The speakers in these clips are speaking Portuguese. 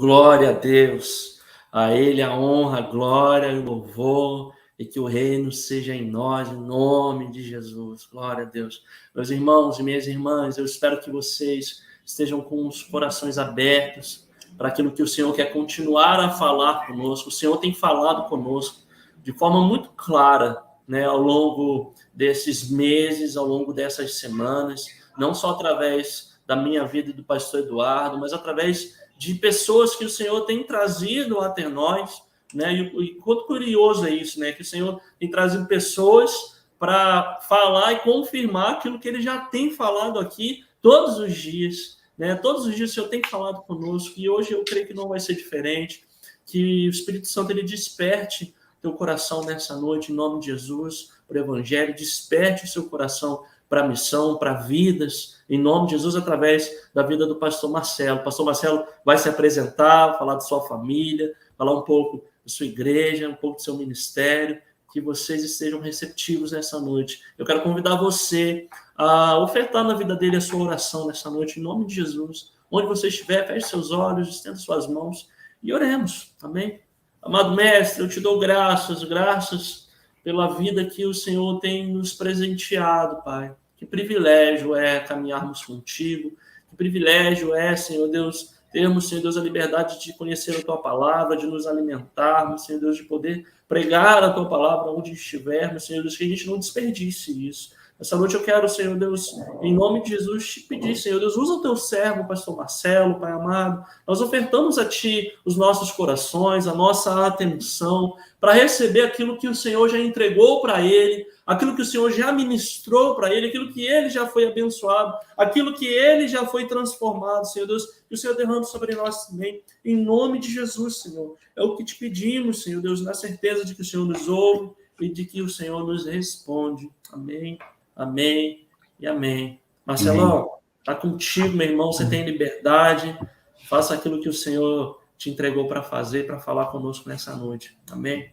Glória a Deus, a Ele a honra, a glória e o louvor, e que o reino seja em nós, em nome de Jesus. Glória a Deus. Meus irmãos e minhas irmãs, eu espero que vocês estejam com os corações abertos para aquilo que o Senhor quer continuar a falar conosco. O Senhor tem falado conosco de forma muito clara, né, ao longo desses meses, ao longo dessas semanas, não só através da minha vida e do pastor Eduardo, mas através de pessoas que o Senhor tem trazido até nós, né? E quanto curioso é isso, né? Que o Senhor tem trazido pessoas para falar e confirmar aquilo que Ele já tem falado aqui todos os dias, né? Todos os dias o Senhor tem falado conosco e hoje eu creio que não vai ser diferente. Que o Espírito Santo ele desperte teu coração nessa noite, em nome de Jesus, para o Evangelho, desperte o seu coração para a missão, para vidas, em nome de Jesus, através da vida do pastor Marcelo. O pastor Marcelo vai se apresentar, falar de sua família, falar um pouco da sua igreja, um pouco do seu ministério, que vocês estejam receptivos nessa noite. Eu quero convidar você a ofertar na vida dele a sua oração nessa noite, em nome de Jesus. Onde você estiver, feche seus olhos, estenda suas mãos e oremos, amém? Amado mestre, eu te dou graças pela vida que o Senhor tem nos presenteado, Pai. Que privilégio é caminharmos contigo, que privilégio é, Senhor Deus, termos, Senhor Deus, a liberdade de conhecer a Tua palavra, de nos alimentarmos, Senhor Deus, de poder pregar a Tua palavra onde estivermos, Senhor Deus, que a gente não desperdice isso. Essa noite eu quero, Senhor Deus, em nome de Jesus, te pedir, Senhor Deus, usa o Teu servo, pastor Marcelo, Pai amado. Nós ofertamos a Ti os nossos corações, a nossa atenção, para receber aquilo que o Senhor já entregou para ele, aquilo que o Senhor já ministrou para ele, aquilo que ele já foi abençoado, aquilo que ele já foi transformado, Senhor Deus, que o Senhor derrame sobre nós também, em nome de Jesus, Senhor. É o que te pedimos, Senhor Deus, na certeza de que o Senhor nos ouve e de que o Senhor nos responde. Amém, amém e amém. Marcelão, está contigo, meu irmão, você tem liberdade, faça aquilo que o Senhor te entregou para fazer, para falar conosco nessa noite. Amém?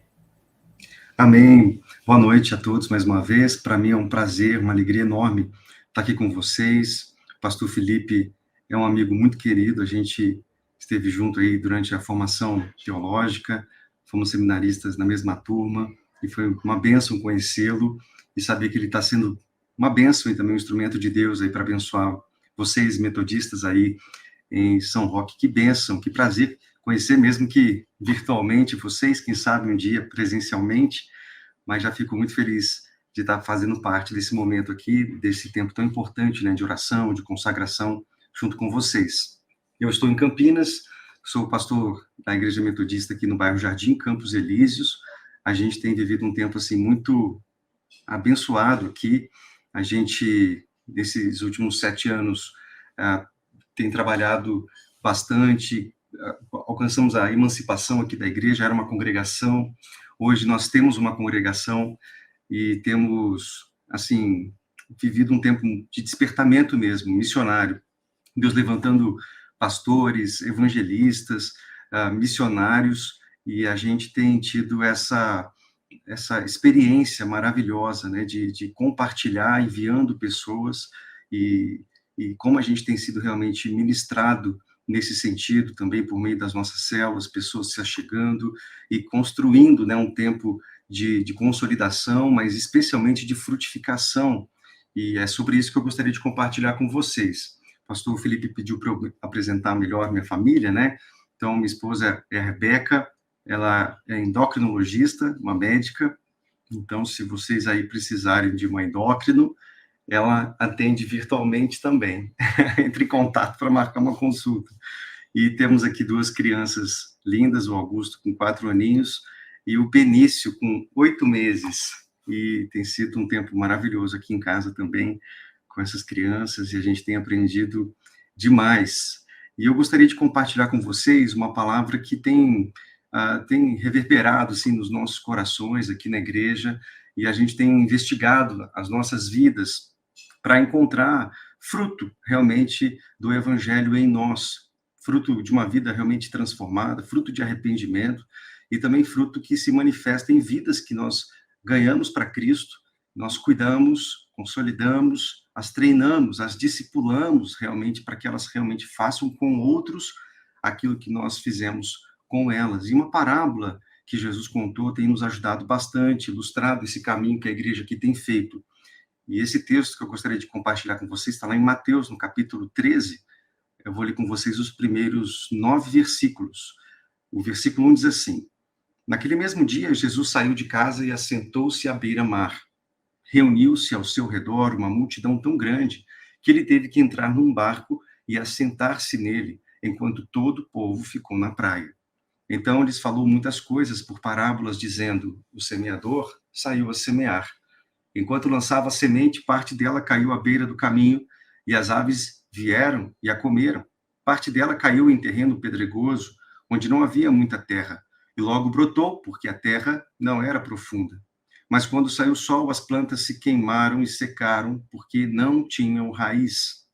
Amém. Boa noite a todos mais uma vez. Para mim é um prazer, uma alegria enorme estar aqui com vocês. O pastor Felipe é um amigo muito querido. A gente esteve junto aí durante a formação teológica, fomos seminaristas na mesma turma, e foi uma bênção conhecê-lo e saber que ele está sendo uma bênção e também um instrumento de Deus aí para abençoar vocês, metodistas aí em São Roque. Que bênção, que prazer conhecer, mesmo que virtualmente, vocês, quem sabe um dia presencialmente, mas já fico muito feliz de estar fazendo parte desse momento aqui, desse tempo tão importante, né, de oração, de consagração, junto com vocês. Eu estou em Campinas, sou pastor da Igreja Metodista aqui no bairro Jardim Campos Elíseos. A gente tem vivido um tempo, assim, muito abençoado aqui. A gente, nesses últimos 7 anos, tem trabalhado bastante, alcançamos a emancipação aqui da igreja, era uma congregação, hoje nós temos uma congregação e temos, assim, vivido um tempo de despertamento mesmo, missionário, Deus levantando pastores, evangelistas, missionários, e a gente tem tido essa experiência maravilhosa, né, de compartilhar, enviando pessoas, e como a gente tem sido realmente ministrado nesse sentido, também por meio das nossas células, pessoas se achegando e construindo, né, um tempo de consolidação, mas especialmente de frutificação, e é sobre isso que eu gostaria de compartilhar com vocês. O pastor Felipe pediu para eu apresentar melhor minha família, né? Então, minha esposa é a Rebeca, ela é endocrinologista, uma médica, então, se vocês aí precisarem de uma endócrino, ela atende virtualmente também. Entre em contato para marcar uma consulta. E temos aqui 2 crianças lindas, o Augusto com 4 aninhos e o Benício com 8 meses. E tem sido um tempo maravilhoso aqui em casa também, com essas crianças, e a gente tem aprendido demais. E eu gostaria de compartilhar com vocês uma palavra que tem reverberado, assim, nos nossos corações aqui na igreja, e a gente tem investigado as nossas vidas para encontrar fruto realmente do evangelho em nós, fruto de uma vida realmente transformada, fruto de arrependimento, e também fruto que se manifesta em vidas que nós ganhamos para Cristo, nós cuidamos, consolidamos, as treinamos, as discipulamos realmente para que elas realmente façam com outros aquilo que nós fizemos com elas. E uma parábola que Jesus contou tem nos ajudado bastante, ilustrado esse caminho que a igreja aqui tem feito. E esse texto que eu gostaria de compartilhar com vocês está lá em Mateus, no capítulo 13. Eu vou ler com vocês os primeiros 9 versículos. O versículo 1 diz assim: Naquele mesmo dia, Jesus saiu de casa e assentou-se à beira-mar. Reuniu-se ao seu redor uma multidão tão grande que ele teve que entrar num barco e assentar-se nele, enquanto todo o povo ficou na praia. Então, lhes falou muitas coisas por parábolas, dizendo: O semeador saiu a semear. Enquanto lançava a semente, parte dela caiu à beira do caminho, e as aves vieram e a comeram. Parte dela caiu em terreno pedregoso, onde não havia muita terra, e logo brotou, porque a terra não era profunda. Mas quando saiu o sol, as plantas se queimaram e secaram, porque não tinham raiz.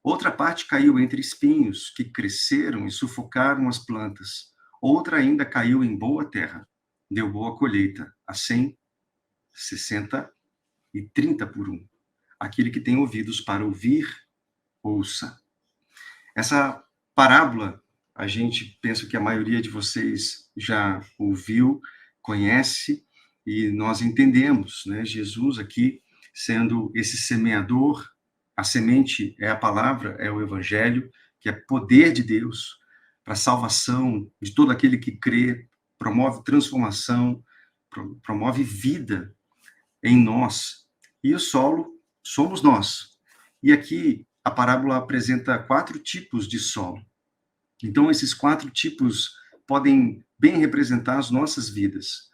Outra parte caiu entre espinhos, que cresceram e sufocaram as plantas. Outra ainda caiu em boa terra. Deu boa colheita, a 100, 60 e 30 por 1. Aquele que tem ouvidos para ouvir, ouça. Essa parábola, a gente pensa que a maioria de vocês já ouviu, conhece, e nós entendemos, né? Jesus aqui sendo esse semeador, a semente é a palavra, é o evangelho, que é poder de Deus para a salvação de todo aquele que crê, promove transformação, promove vida em nós. E o solo somos nós. E aqui a parábola apresenta 4 tipos de solo. Então, esses 4 tipos podem bem representar as nossas vidas.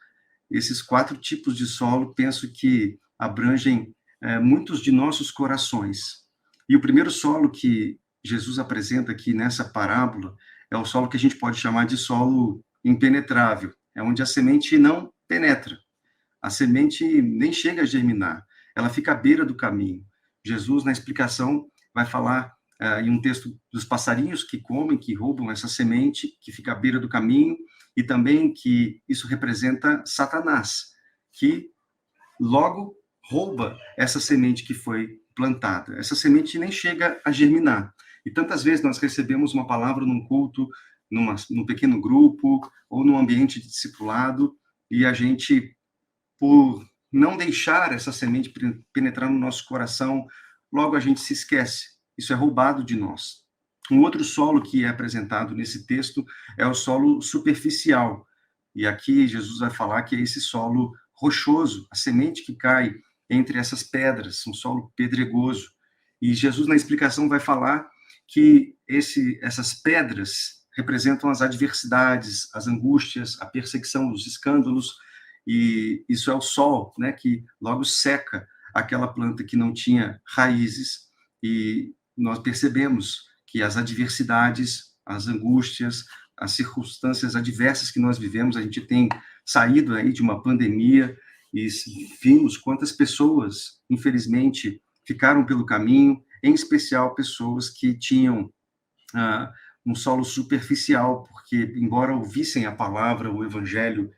Esses 4 tipos de solo, penso que abrangem muitos de nossos corações. E o primeiro solo que Jesus apresenta aqui nessa parábola é o solo que a gente pode chamar de solo impenetrável. É onde a semente não penetra. A semente nem chega a germinar. Ela fica à beira do caminho. Jesus, na explicação, vai falar em um texto dos passarinhos que comem, que roubam essa semente, que fica à beira do caminho, e também que isso representa Satanás, que logo rouba essa semente que foi plantada. Essa semente nem chega a germinar. E tantas vezes nós recebemos uma palavra num culto, num pequeno grupo, ou num ambiente de discipulado, e a gente, por não deixar essa semente penetrar no nosso coração, logo a gente se esquece. Isso é roubado de nós. Um outro solo que é apresentado nesse texto é o solo superficial. E aqui Jesus vai falar que é esse solo rochoso, a semente que cai entre essas pedras, um solo pedregoso. E Jesus, na explicação, vai falar que essas pedras representam as adversidades, as angústias, a perseguição, os escândalos, e isso é o sol, né, que logo seca aquela planta que não tinha raízes, e nós percebemos que as adversidades, as angústias, as circunstâncias adversas que nós vivemos, a gente tem saído aí de uma pandemia e vimos quantas pessoas, infelizmente, ficaram pelo caminho, em especial pessoas que tinham um solo superficial, porque, embora ouvissem a palavra, o evangelho,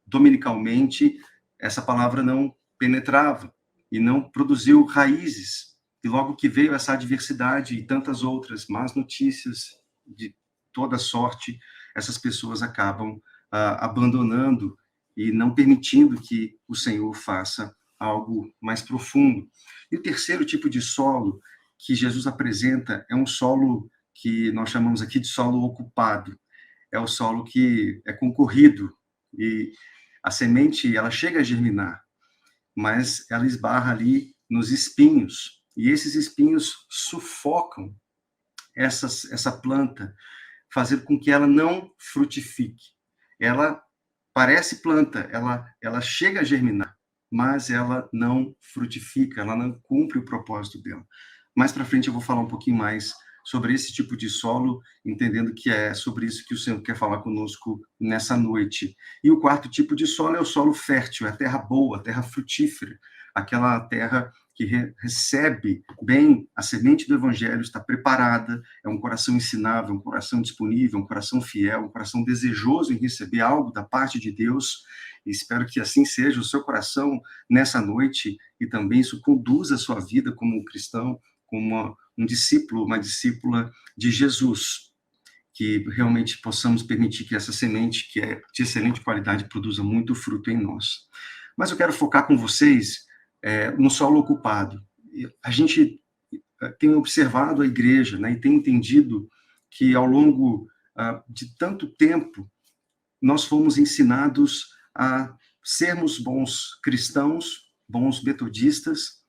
dominicalmente, essa palavra não penetrava e não produziu raízes. E logo que veio essa adversidade e tantas outras más notícias de toda sorte, essas pessoas acabam abandonando e não permitindo que o Senhor faça algo mais profundo. E o terceiro tipo de solo que Jesus apresenta é um solo que nós chamamos aqui de solo ocupado. É o solo que é concorrido e a semente, ela chega a germinar, mas ela esbarra ali nos espinhos, e esses espinhos sufocam essa planta, fazendo com que ela não frutifique. Ela parece planta, ela chega a germinar, mas ela não frutifica, ela não cumpre o propósito dela. Mais para frente eu vou falar um pouquinho mais sobre esse tipo de solo, entendendo que é sobre isso que o Senhor quer falar conosco nessa noite. E o quarto tipo de solo é o solo fértil, é a terra boa, a terra frutífera, aquela terra que recebe bem a semente do evangelho, está preparada, é um coração ensinável, um coração disponível, um coração fiel, um coração desejoso em receber algo da parte de Deus. E espero que assim seja o seu coração nessa noite, e também isso conduza a sua vida como um cristão, como um discípulo, uma discípula de Jesus. que realmente possamos permitir que essa semente, que é de excelente qualidade, produza muito fruto em nós. Mas eu quero focar com vocês no solo ocupado. A gente tem observado a igreja, né, e tem entendido que ao longo de tanto tempo nós fomos ensinados a sermos bons cristãos, bons metodistas,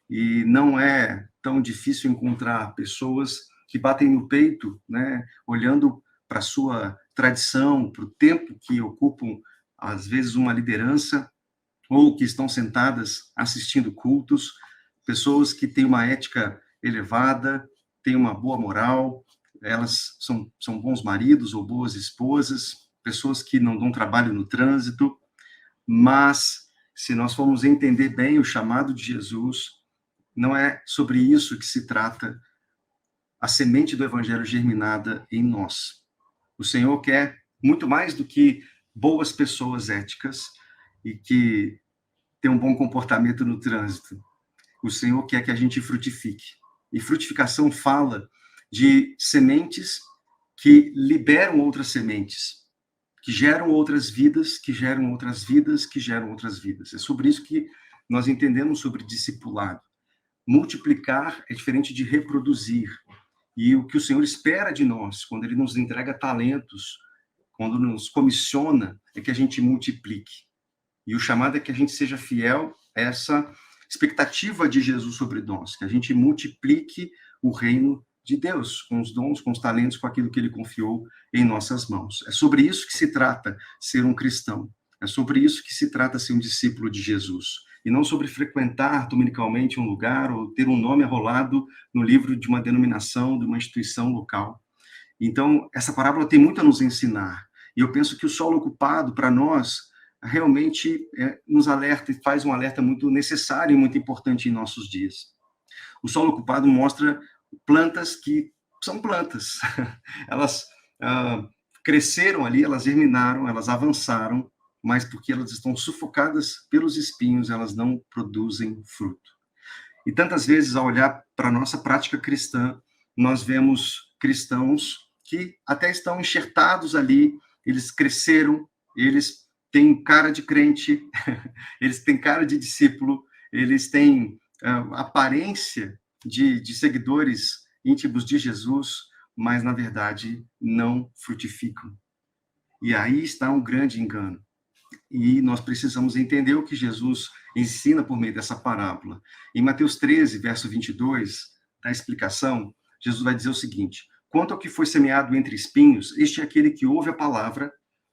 e não é tão difícil encontrar pessoas que batem no peito, né, olhando para a sua tradição, para o tempo que ocupam, às vezes, uma liderança, ou que estão sentadas assistindo cultos, pessoas que têm uma ética elevada, têm uma boa moral, elas são bons maridos ou boas esposas, pessoas que não dão trabalho no trânsito, mas se nós formos entender bem o chamado de Jesus, não é sobre isso que se trata a semente do evangelho germinada em nós. O Senhor quer muito mais do que boas pessoas éticas e que têm um bom comportamento no trânsito. O Senhor quer que a gente frutifique. E frutificação fala de sementes que liberam outras sementes, que geram outras vidas, que geram outras vidas, que geram outras vidas. É sobre isso que nós entendemos sobre discipulado. Multiplicar é diferente de reproduzir. E o que o Senhor espera de nós, quando Ele nos entrega talentos, quando nos comissiona, é que a gente multiplique. E o chamado é que a gente seja fiel a essa expectativa de Jesus sobre nós, que a gente multiplique o reino de Deus, com os dons, com os talentos, com aquilo que Ele confiou em nossas mãos. É sobre isso que se trata ser um cristão. É sobre isso que se trata ser um discípulo de Jesus. E não sobre frequentar dominicalmente um lugar ou ter um nome arrolado no livro de uma denominação, de uma instituição local. Então, essa parábola tem muito a nos ensinar. E eu penso que o solo ocupado, para nós, realmente nos alerta e faz um alerta muito necessário e muito importante em nossos dias. O solo ocupado mostra plantas que são plantas. Elas cresceram ali, elas germinaram, elas avançaram, mas porque elas estão sufocadas pelos espinhos, elas não produzem fruto. E tantas vezes, ao olhar para a nossa prática cristã, nós vemos cristãos que até estão enxertados ali, eles cresceram, eles têm cara de crente, eles têm cara de discípulo, eles têm aparência de seguidores íntimos de Jesus, mas, na verdade, não frutificam. E aí está um grande engano. E nós precisamos entender o que Jesus ensina por meio dessa parábola. Em Mateus 13, verso 22, da explicação, Jesus vai dizer o seguinte: quanto ao que foi semeado entre espinhos, este é aquele que ouve a palavra,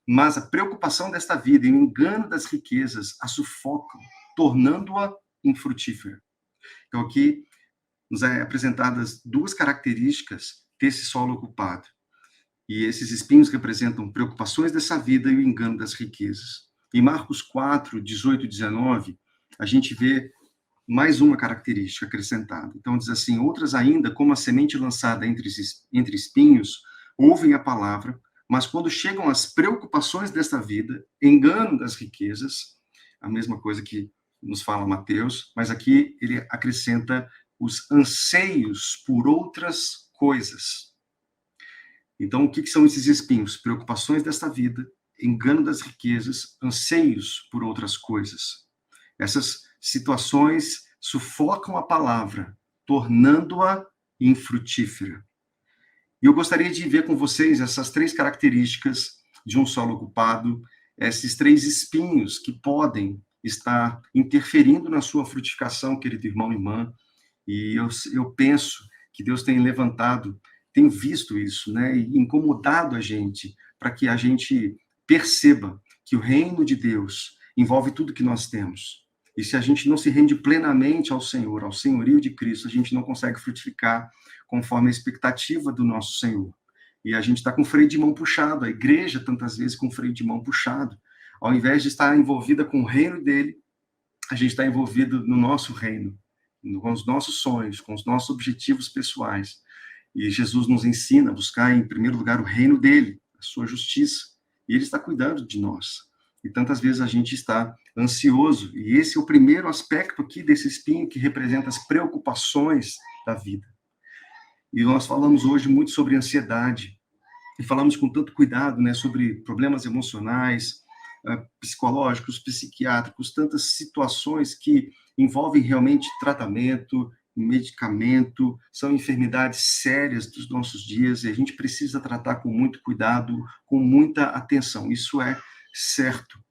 mas a preocupação desta vida e o engano das riquezas a sufocam, tornando-a infrutífera. Então, aqui nos é apresentadas duas características desse solo ocupado. E esses espinhos representam preocupações dessa vida e o engano das riquezas. Em Marcos 4, 18 e 19, a gente vê mais uma característica acrescentada. Então, diz assim: outras ainda, como a semente lançada entre espinhos, ouvem a palavra, mas quando chegam as preocupações desta vida, engano das riquezas, a mesma coisa que nos fala Mateus, mas aqui ele acrescenta os anseios por outras coisas. Então, o que são esses espinhos? Preocupações desta vida, engano das riquezas, anseios por outras coisas. Essas situações sufocam a palavra, tornando-a infrutífera. E eu gostaria de ver com vocês essas três características de um solo ocupado, esses três espinhos que podem estar interferindo na sua frutificação, querido irmão e irmã. E eu penso que Deus tem levantado, tem visto isso, né, e incomodado a gente, para que a gente perceba que o reino de Deus envolve tudo que nós temos. E se a gente não se rende plenamente ao Senhor, ao senhorio de Cristo, a gente não consegue frutificar conforme a expectativa do nosso Senhor. E a gente está com freio de mão puxado, a igreja tantas vezes com freio de mão puxado. Ao invés de estar envolvida com o reino dele, a gente está envolvido no nosso reino, com os nossos sonhos, com os nossos objetivos pessoais. E Jesus nos ensina a buscar, em primeiro lugar, o reino dele, a sua justiça. E ele está cuidando de nós. E tantas vezes a gente está ansioso. E esse é o primeiro aspecto aqui desse espinho que representa as preocupações da vida. E nós falamos hoje muito sobre ansiedade. e falamos com tanto cuidado, né, sobre problemas emocionais, psicológicos, psiquiátricos, tantas situações que envolvem realmente tratamento, medicamento, são enfermidades sérias dos nossos dias e a gente precisa tratar com muito cuidado, com muita atenção. Isso é certo.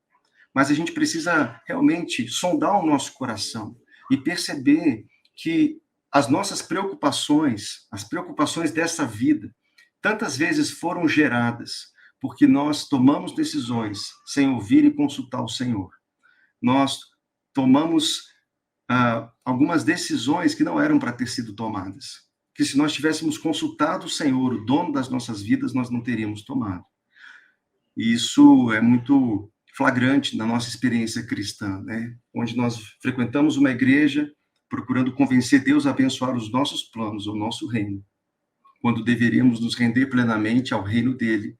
Mas a gente precisa realmente sondar o nosso coração e perceber que as nossas preocupações, as preocupações dessa vida, tantas vezes foram geradas porque nós tomamos decisões sem ouvir e consultar o Senhor. Nós tomamos algumas decisões que não eram para ter sido tomadas. Que se nós tivéssemos consultado o Senhor, o dono das nossas vidas, nós não teríamos tomado. E isso é muito flagrante na nossa experiência cristã, né? Onde nós frequentamos uma igreja procurando convencer Deus a abençoar os nossos planos, o nosso reino, quando deveríamos nos render plenamente ao reino dele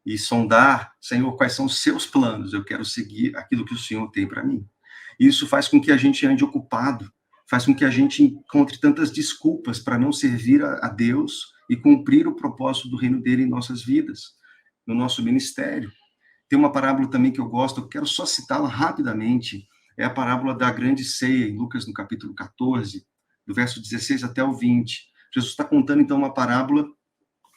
e sondar, Senhor, quais são os seus planos? Eu quero seguir aquilo que o Senhor tem para mim. Isso faz com que a gente ande ocupado, faz com que a gente encontre tantas desculpas para não servir a Deus e cumprir o propósito do reino dele em nossas vidas, no nosso ministério. Tem uma parábola também que eu gosto, eu quero só citá-la rapidamente, é a parábola da grande ceia, em Lucas, no capítulo 14, do verso 16 até o 20. Jesus está contando, então, uma parábola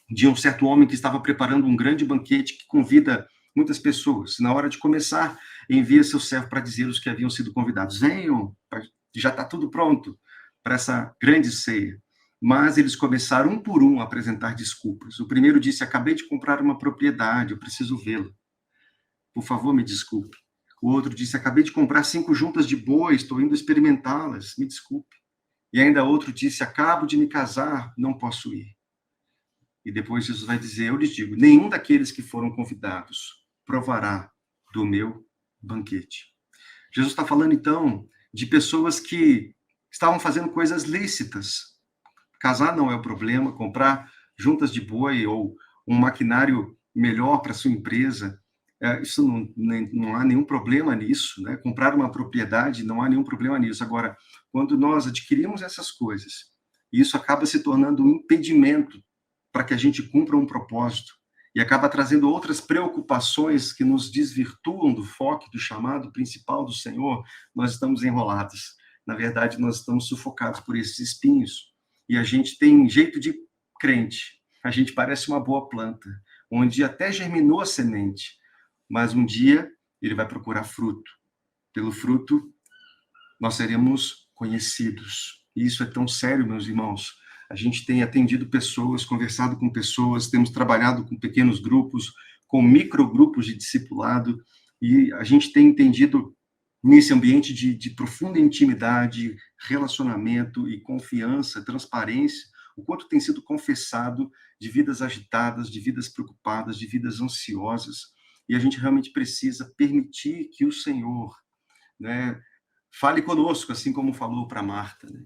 de um certo homem que estava preparando um grande banquete que convida muitas pessoas. Na hora de começar, envia seu servo para dizer aos que haviam sido convidados: venham, já está tudo pronto para essa grande ceia. Mas eles começaram um por um a apresentar desculpas. O primeiro disse: acabei de comprar uma propriedade, eu preciso vê-la. Por favor, me desculpe. O outro disse: acabei de comprar 5 juntas de bois, estou indo experimentá-las, me desculpe. E ainda outro disse: acabo de me casar, não posso ir. E depois Jesus vai dizer: eu lhes digo, nenhum daqueles que foram convidados provará do meu banquete. Jesus está falando, então, de pessoas que estavam fazendo coisas lícitas. Casar não é o problema, comprar juntas de boi ou um maquinário melhor para sua empresa, isso não há nenhum problema nisso, né? Comprar uma propriedade, não há nenhum problema nisso. Agora, quando nós adquirimos essas coisas, isso acaba se tornando um impedimento para que a gente cumpra um propósito e acaba trazendo outras preocupações que nos desvirtuam do foco, do chamado principal do Senhor, nós estamos enrolados. Na verdade, nós estamos sufocados por esses espinhos. E a gente tem jeito de crente. A gente parece uma boa planta, onde até germinou a semente, mas um dia ele vai procurar fruto. Pelo fruto, nós seremos conhecidos. E isso é tão sério, meus irmãos. A gente tem atendido pessoas, conversado com pessoas, temos trabalhado com pequenos grupos, com microgrupos de discipulado, e a gente tem entendido nesse ambiente de profunda intimidade, relacionamento e confiança, transparência, o quanto tem sido confessado de vidas agitadas, de vidas preocupadas, de vidas ansiosas, e a gente realmente precisa permitir que o Senhor, né, fale conosco, assim como falou para Marta, né?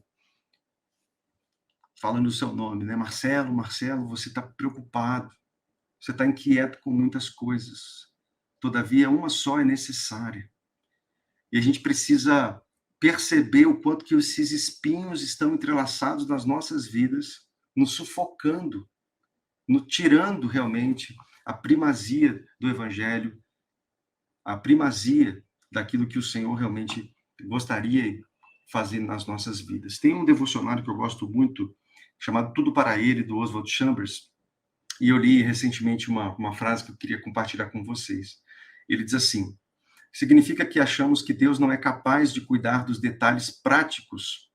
Falando o seu nome, né? Marcelo, Marcelo, você está preocupado, você está inquieto com muitas coisas, todavia uma só é necessária. E a gente precisa perceber o quanto que esses espinhos estão entrelaçados nas nossas vidas, nos sufocando, nos tirando realmente a primazia do Evangelho, a primazia daquilo que o Senhor realmente gostaria de fazer nas nossas vidas. Tem um devocionário que eu gosto muito, chamado Tudo para Ele, do Oswald Chambers, e eu li recentemente uma frase que eu queria compartilhar com vocês. Ele diz assim: significa que achamos que Deus não é capaz de cuidar dos detalhes práticos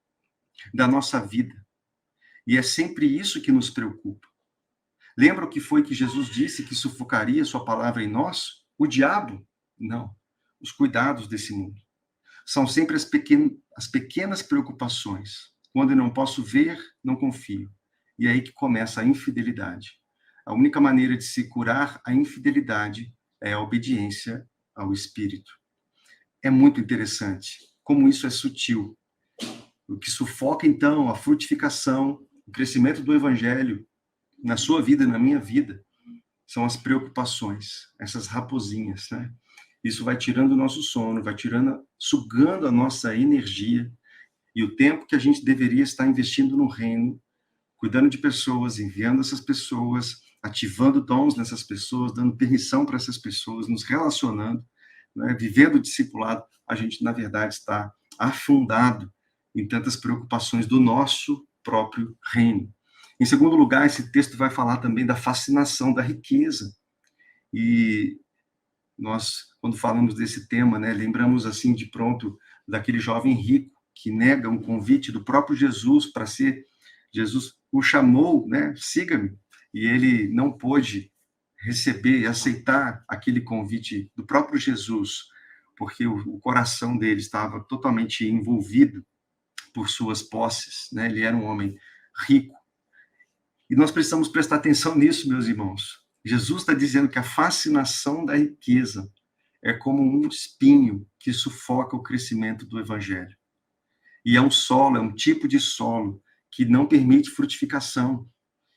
da nossa vida. E é sempre isso que nos preocupa. Lembra o que foi que Jesus disse que sufocaria sua palavra em nós? O diabo? Não. Os cuidados desse mundo. São sempre as pequenas preocupações. Quando eu não posso ver, não confio. E é aí que começa a infidelidade. A única maneira de se curar a infidelidade é a obediência ao Espírito. É muito interessante como isso é sutil. O que sufoca, então, a frutificação, o crescimento do Evangelho na sua vida e na minha vida são as preocupações, essas raposinhas, né? Isso vai tirando o nosso sono, vai sugando a nossa energia e o tempo que a gente deveria estar investindo no reino, cuidando de pessoas, enviando essas pessoas, ativando dons nessas pessoas, dando permissão para essas pessoas, nos relacionando, né, vivendo o discipulado, a gente, na verdade, está afundado em tantas preocupações do nosso próprio reino. Em segundo lugar, esse texto vai falar também da fascinação da riqueza. E nós, quando falamos desse tema, né, lembramos assim de pronto daquele jovem rico que nega um convite do próprio Jesus para ser. Jesus o chamou, né, siga-me, e ele não pôde receber e aceitar aquele convite do próprio Jesus, porque o coração dele estava totalmente envolvido por suas posses, né? Ele era um homem rico. E nós precisamos prestar atenção nisso, meus irmãos. Jesus está dizendo que a fascinação da riqueza é como um espinho que sufoca o crescimento do evangelho. E é um solo, é um tipo de solo que não permite frutificação.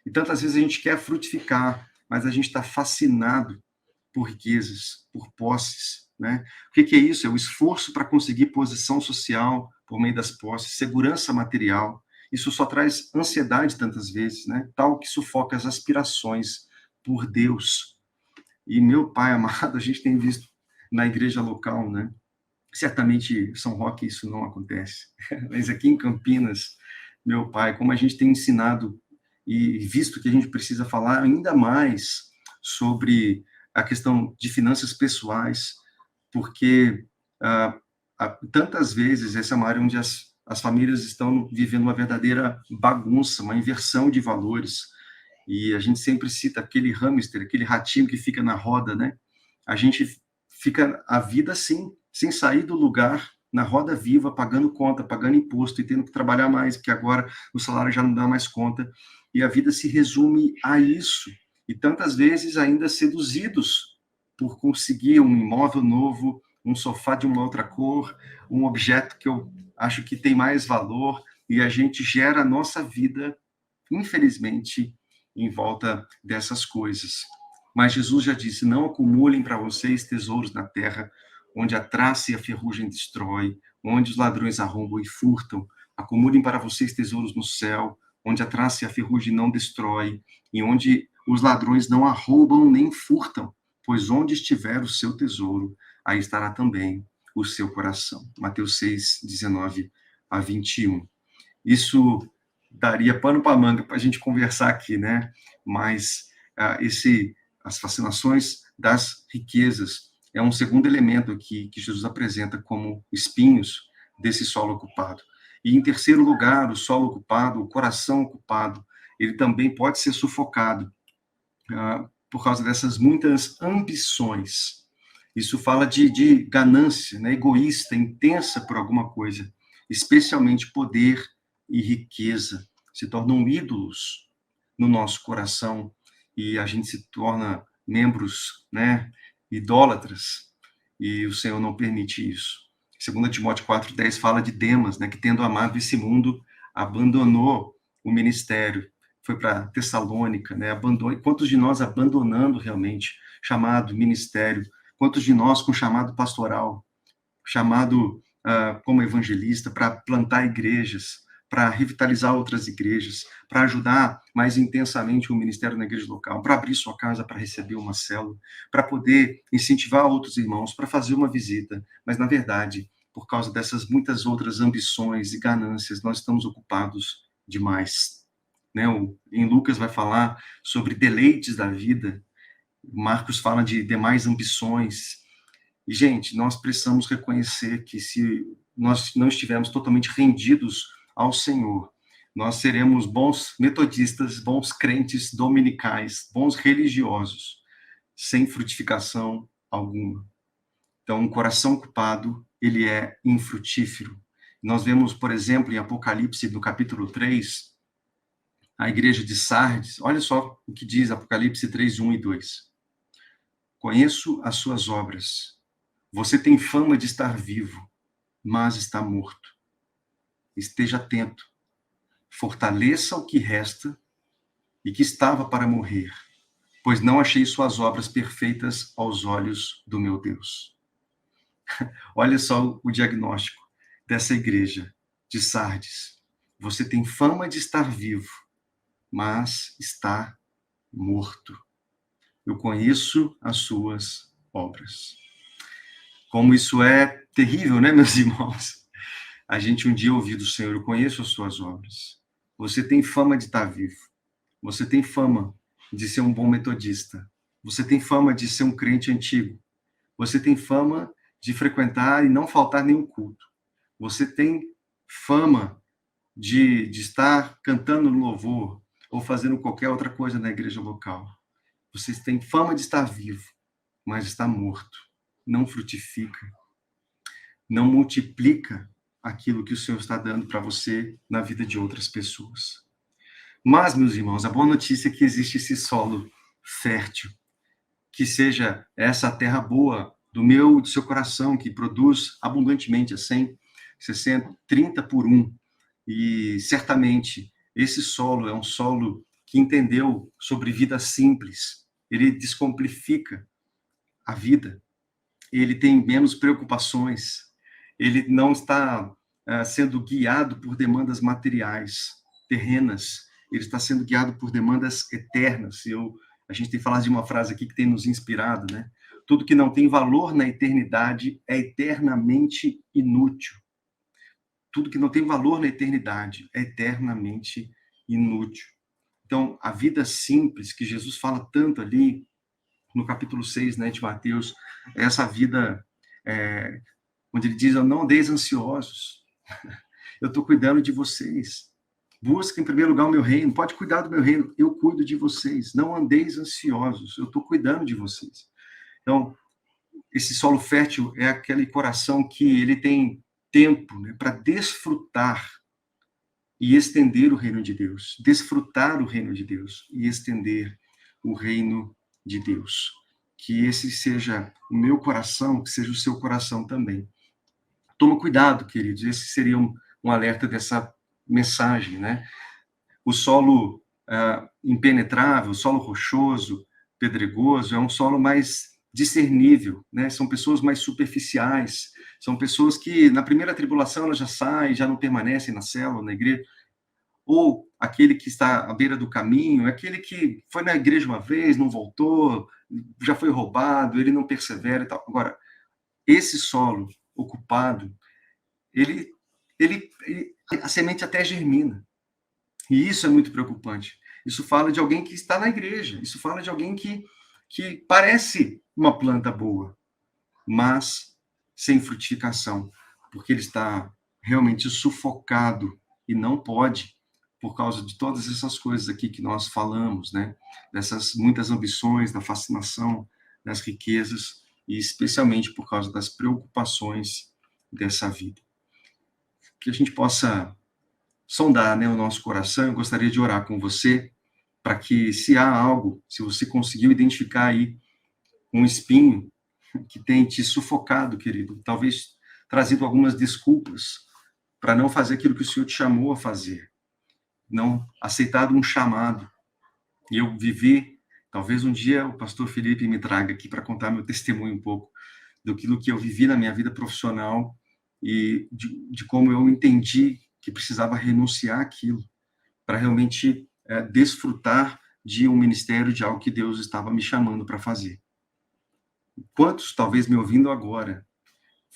E tantas vezes a gente quer frutificar, mas a gente está fascinado por riquezas, por posses, né? O que é isso? É o esforço para conseguir posição social por meio das posses, segurança material. Isso só traz ansiedade tantas vezes, né? Tal que sufoca as aspirações por Deus. E, meu Pai amado, a gente tem visto na igreja local, né? Certamente, São Roque, isso não acontece. Mas aqui em Campinas, meu Pai, como a gente tem ensinado e visto que a gente precisa falar ainda mais sobre a questão de finanças pessoais, porque tantas vezes essa é uma área onde as famílias estão vivendo uma verdadeira bagunça, uma inversão de valores, e a gente sempre cita aquele hamster, aquele ratinho que fica na roda, né? A gente fica a vida assim, sem sair do lugar, na roda viva, pagando conta, pagando imposto e tendo que trabalhar mais, porque agora o salário já não dá mais conta. E a vida se resume a isso. E tantas vezes ainda seduzidos por conseguir um imóvel novo, um sofá de uma outra cor, um objeto que eu acho que tem mais valor, e a gente gera a nossa vida, infelizmente, em volta dessas coisas. Mas Jesus já disse: não acumulem para vocês tesouros na terra, onde a traça e a ferrugem destrói, onde os ladrões arrombam e furtam. Acumulem para vocês tesouros no céu, onde a traça e a ferrugem não destrói, e onde os ladrões não arrombam nem furtam, pois onde estiver o seu tesouro, aí estará também o seu coração. Mateus 6, 19 a 21. Isso daria pano para manga para a gente conversar aqui, né? Mas as fascinações das riquezas é um segundo elemento aqui que Jesus apresenta como espinhos desse solo ocupado. E em terceiro lugar, o solo ocupado, o coração ocupado, ele também pode ser sufocado por causa dessas muitas ambições. Isso fala de ganância, né, egoísta, intensa por alguma coisa, especialmente poder e riqueza se tornam ídolos no nosso coração e a gente se torna membros, né, idólatras, e o Senhor não permite isso. 2 Timóteo 4:10 fala de Demas, né, que tendo amado esse mundo, abandonou o ministério, foi para Tessalônica, né, abandonou. Quantos de nós abandonando realmente chamado ministério? Quantos de nós com chamado pastoral, chamado como evangelista para plantar igrejas, para revitalizar outras igrejas, para ajudar mais intensamente o ministério na igreja local, para abrir sua casa para receber uma célula, para poder incentivar outros irmãos, para fazer uma visita. Mas, na verdade, por causa dessas muitas outras ambições e ganâncias, nós estamos ocupados demais. Né? Em Lucas vai falar sobre deleites da vida, Marcos fala de demais ambições. E, gente, nós precisamos reconhecer que se nós não estivermos totalmente rendidos ao Senhor, nós seremos bons metodistas, bons crentes dominicais, bons religiosos, sem frutificação alguma. Então, um coração ocupado, ele é infrutífero. Nós vemos, por exemplo, em Apocalipse, no capítulo 3, a igreja de Sardes. Olha só o que diz Apocalipse 3, 1 e 2. Conheço as suas obras. Você tem fama de estar vivo, mas está morto. Esteja atento. Fortaleça o que resta e que estava para morrer, pois não achei suas obras perfeitas aos olhos do meu Deus. Olha só o diagnóstico dessa igreja de Sardes. Você tem fama de estar vivo, mas está morto. Eu conheço as suas obras. Como isso é terrível, né, meus irmãos? A gente um dia ouviu do Senhor, eu conheço as suas obras. Você tem fama de estar vivo. Você tem fama de ser um bom metodista. Você tem fama de ser um crente antigo. Você tem fama de frequentar e não faltar nenhum culto. Você tem fama de estar cantando no louvor ou fazendo qualquer outra coisa na igreja local. Você tem fama de estar vivo, mas está morto. Não frutifica. Não multiplica aquilo que o Senhor está dando para você na vida de outras pessoas. Mas, meus irmãos, a boa notícia é que existe esse solo fértil, que seja essa terra boa do seu coração, que produz abundantemente a 100, 60, 30 por 1. E certamente esse solo é um solo que entendeu sobre vida simples. Ele descomplifica a vida. Ele tem menos preocupações. Ele não está sendo guiado por demandas materiais, terrenas. Ele está sendo guiado por demandas eternas. A gente tem falado de uma frase aqui que tem nos inspirado, né? Tudo que não tem valor na eternidade é eternamente inútil. Tudo que não tem valor na eternidade é eternamente inútil. Então, a vida simples, que Jesus fala tanto ali, no capítulo 6, né, de Mateus, é essa vida onde ele diz, não andeis ansiosos, eu estou cuidando de vocês. Busca em primeiro lugar o meu reino, pode cuidar do meu reino, eu cuido de vocês. Não andeis ansiosos, eu estou cuidando de vocês. Então, esse solo fértil é aquele coração que ele tem tempo, né, para desfrutar e estender o reino de Deus. Desfrutar o reino de Deus e estender o reino de Deus. Que esse seja o meu coração, que seja o seu coração também. Toma cuidado, queridos, esse seria um alerta dessa mensagem, né? O solo impenetrável, o solo rochoso, pedregoso, é um solo mais discernível, né? São pessoas mais superficiais, são pessoas que na primeira tribulação elas já saem, já não permanecem na célula, na igreja. Ou aquele que está à beira do caminho, aquele que foi na igreja uma vez, não voltou, já foi roubado, ele não persevera e tal. Agora, esse solo ocupado, a semente até germina. E isso é muito preocupante. Isso fala de alguém que está na igreja, isso fala de alguém que parece uma planta boa, mas sem frutificação, porque ele está realmente sufocado e não pode, por causa de todas essas coisas aqui que nós falamos, né? Dessas muitas ambições, da fascinação, das riquezas, e especialmente por causa das preocupações dessa vida. Que a gente possa sondar, né, o nosso coração. Eu gostaria de orar com você, para que, se há algo, se você conseguiu identificar aí um espinho que tem te sufocado, querido, talvez trazido algumas desculpas para não fazer aquilo que o Senhor te chamou a fazer, não aceitado um chamado, e eu vivi, talvez um dia o pastor Felipe me traga aqui para contar meu testemunho um pouco do que eu vivi na minha vida profissional e de como eu entendi que precisava renunciar àquilo para realmente desfrutar de um ministério, de algo que Deus estava me chamando para fazer. Quantos, talvez me ouvindo agora,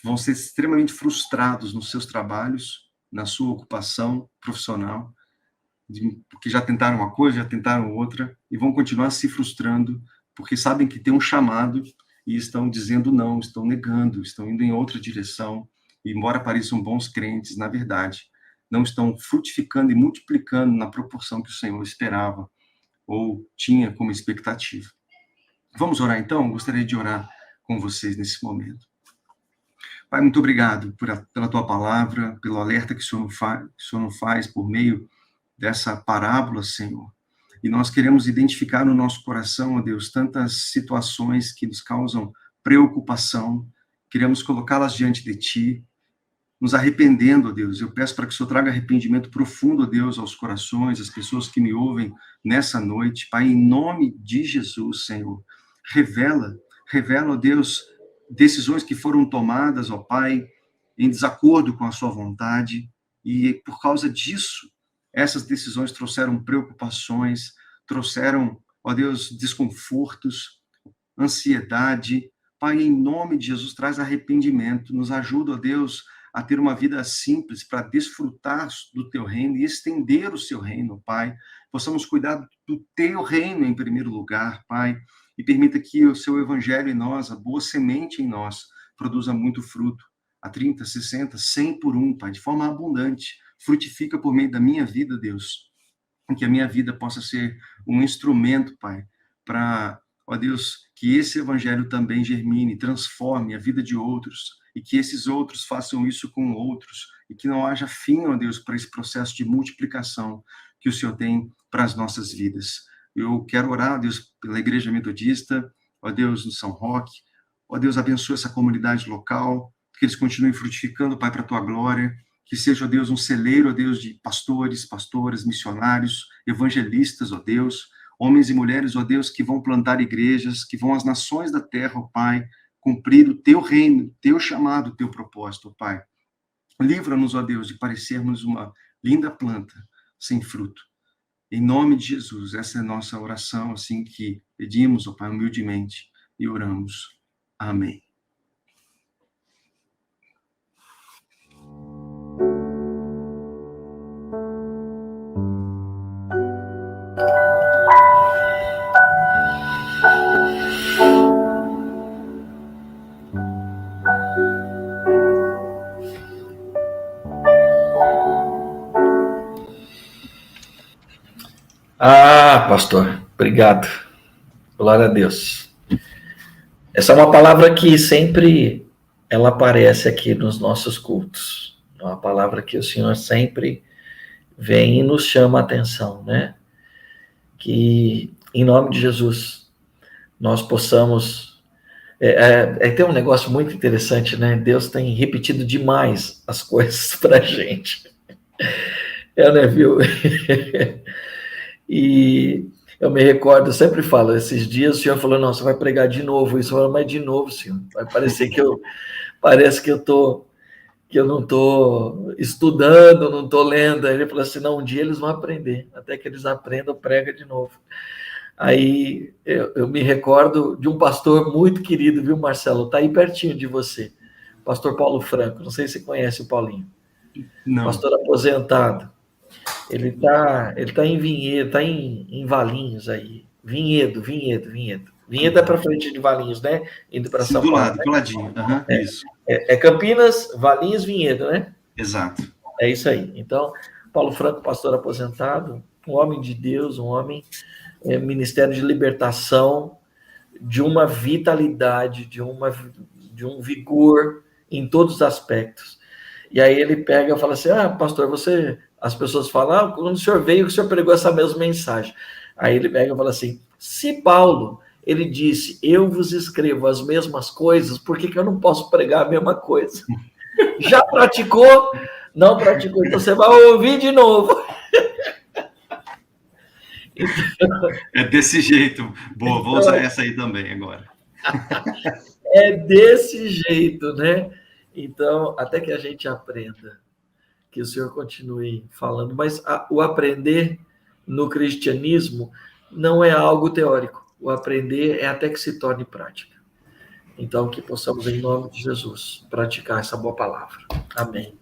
vão ser extremamente frustrados nos seus trabalhos, na sua ocupação profissional, porque já tentaram uma coisa, já tentaram outra, e vão continuar se frustrando, porque sabem que tem um chamado e estão dizendo não, estão negando, estão indo em outra direção, e embora pareçam bons crentes, na verdade, não estão frutificando e multiplicando na proporção que o Senhor esperava ou tinha como expectativa. Vamos orar então? Gostaria de orar com vocês nesse momento. Pai, muito obrigado pela tua palavra, pelo alerta que o Senhor nos faz por meio dessa parábola, Senhor. E nós queremos identificar no nosso coração, ó Deus, tantas situações que nos causam preocupação, queremos colocá-las diante de Ti, nos arrependendo, ó Deus. Eu peço para que o Senhor traga arrependimento profundo, ó Deus, aos corações, às pessoas que me ouvem nessa noite. Pai, em nome de Jesus, Senhor, revela, ó Deus, decisões que foram tomadas, ó Pai, em desacordo com a sua vontade, e por causa disso, essas decisões trouxeram preocupações, trouxeram ó Deus, desconfortos, ansiedade. Pai, em nome de Jesus, traz arrependimento, nos ajuda, ó Deus, a ter uma vida simples para desfrutar do teu reino e estender o seu reino, Pai. Possamos cuidar do teu reino em primeiro lugar, Pai, e permita que o seu evangelho em nós, a boa semente em nós, produza muito fruto, a 30, 60, 100 por um, Pai, de forma abundante. Frutifica por meio da minha vida, Deus, e que a minha vida possa ser um instrumento, Pai, para, ó Deus, que esse evangelho também germine, transforme a vida de outros, e que esses outros façam isso com outros, e que não haja fim, ó Deus, para esse processo de multiplicação que o Senhor tem para as nossas vidas. Eu quero orar, ó Deus, pela Igreja Metodista, ó Deus, no São Roque, ó Deus, abençoa essa comunidade local, que eles continuem frutificando, Pai, para a tua glória, que seja, ó Deus, um celeiro, ó Deus, de pastores, pastoras, missionários, evangelistas, ó Deus, homens e mulheres, ó Deus, que vão plantar igrejas, que vão às nações da terra, ó Pai, cumprir o teu reino, teu chamado, o teu propósito, ó Pai. Livra-nos, ó Deus, de parecermos uma linda planta sem fruto. Em nome de Jesus, essa é a nossa oração, assim que pedimos, ó Pai, humildemente, e oramos. Amém. Ah, pastor, obrigado. Glória a Deus. Essa é uma palavra que sempre ela aparece aqui nos nossos cultos. É uma palavra que o Senhor sempre vem e nos chama a atenção, né? Que, em nome de Jesus, nós possamos... tem um negócio muito interessante, né? Deus tem repetido demais as coisas para a gente. Né, viu? E eu me recordo, eu sempre falo, esses dias o Senhor falou, não, você vai pregar de novo isso. Eu falo, mas de novo, Senhor, vai parecer que eu não estou estudando, não estou lendo. Aí ele falou assim, não, um dia eles vão aprender, até que eles aprendam, prega de novo. Aí eu me recordo de um pastor muito querido, viu, Marcelo? Está aí pertinho de você, pastor Paulo Franco, não sei se você conhece o Paulinho. Não. Pastor aposentado. Ele tá em Vinhedo, tá em Valinhos aí. Vinhedo. Vinhedo é para frente de Valinhos, né? Indo para São Paulo. Do lado, coladinho. Uhum, isso. É Campinas, Valinhos, Vinhedo, né? Exato. É isso aí. Então, Paulo Franco, pastor aposentado, um homem de Deus, um homem, ministério de libertação, de uma vitalidade, de um vigor em todos os aspectos. E aí ele pega e fala assim, pastor, as pessoas falam, quando o senhor veio, o senhor pregou essa mesma mensagem. Aí ele pega e fala assim, se Paulo, ele disse, eu vos escrevo as mesmas coisas, por que eu não posso pregar a mesma coisa? Já praticou? Não praticou, então você vai ouvir de novo. Então, é desse jeito. Boa, vou usar essa aí também agora. É desse jeito, né? Então, até que a gente aprenda, que o Senhor continue falando, mas o aprender no cristianismo não é algo teórico. O aprender é até que se torne prática. Então, que possamos, em nome de Jesus, praticar essa boa palavra. Amém.